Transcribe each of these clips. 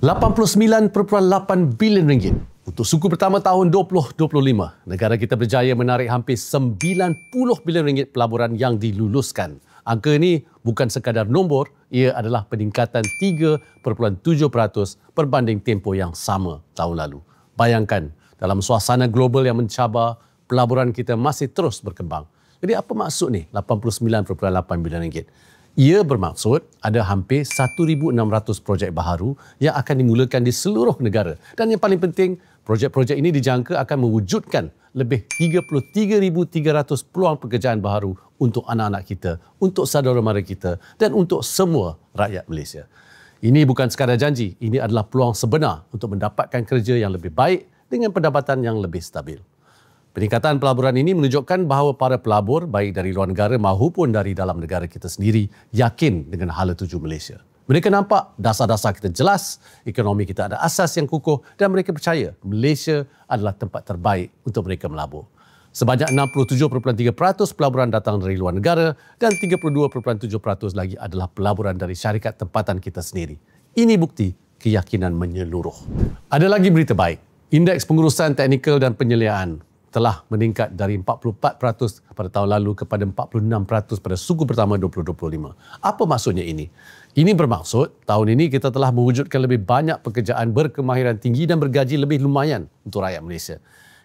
89.8 bilion ringgit. Untuk suku pertama tahun 2025, negara kita berjaya menarik hampir 90 bilion ringgit pelaburan yang diluluskan. Angka ini bukan sekadar nombor, ia adalah peningkatan 3.7% berbanding tempoh yang sama tahun lalu. Bayangkan, dalam suasana global yang mencabar, pelaburan kita masih terus berkembang. Jadi apa maksud ni 89.8 bilion ringgit? Ia bermaksud ada hampir 1,600 projek baharu yang akan dimulakan di seluruh negara. Dan yang paling penting, projek-projek ini dijangka akan mewujudkan lebih 33,300 peluang pekerjaan baharu untuk anak-anak kita, untuk saudara mara kita dan untuk semua rakyat Malaysia. Ini bukan sekadar janji, ini adalah peluang sebenar untuk mendapatkan kerja yang lebih baik dengan pendapatan yang lebih stabil. Peningkatan pelaburan ini menunjukkan bahawa para pelabur, baik dari luar negara maupun dari dalam negara kita sendiri, yakin dengan hala tuju Malaysia. Mereka nampak dasar-dasar kita jelas, ekonomi kita ada asas yang kukuh dan mereka percaya Malaysia adalah tempat terbaik untuk mereka melabur. Sebanyak 67.3% pelaburan datang dari luar negara dan 32.7% lagi adalah pelaburan dari syarikat tempatan kita sendiri. Ini bukti keyakinan menyeluruh. Ada lagi berita baik. Indeks pengurusan teknikal dan penyeliaan telah meningkat dari 44% pada tahun lalu kepada 46% pada suku pertama 2025. Apa maksudnya ini? Ini bermaksud tahun ini kita telah mewujudkan lebih banyak pekerjaan berkemahiran tinggi dan bergaji lebih lumayan untuk rakyat Malaysia.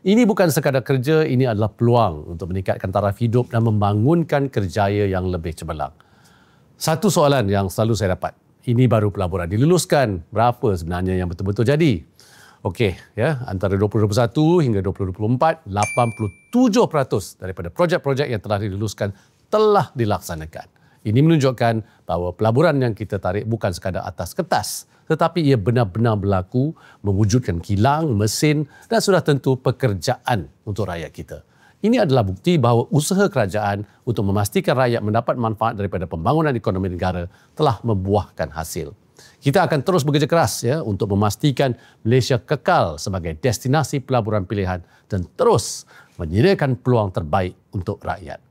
Ini bukan sekadar kerja, ini adalah peluang untuk meningkatkan taraf hidup dan membangunkan kerjaya yang lebih cemerlang. Satu soalan yang selalu saya dapat, ini baru pelaburan diluluskan, berapa sebenarnya yang betul-betul jadi? Okey, ya, antara 2021 hingga 2024, 87% daripada projek-projek yang telah diluluskan telah dilaksanakan. Ini menunjukkan bahawa pelaburan yang kita tarik bukan sekadar atas kertas, tetapi ia benar-benar berlaku mewujudkan kilang, mesin dan sudah tentu pekerjaan untuk rakyat kita. Ini adalah bukti bahawa usaha kerajaan untuk memastikan rakyat mendapat manfaat daripada pembangunan ekonomi negara telah membuahkan hasil. Kita akan terus bekerja keras untuk memastikan Malaysia kekal sebagai destinasi pelaburan pilihan dan terus menyediakan peluang terbaik untuk rakyat.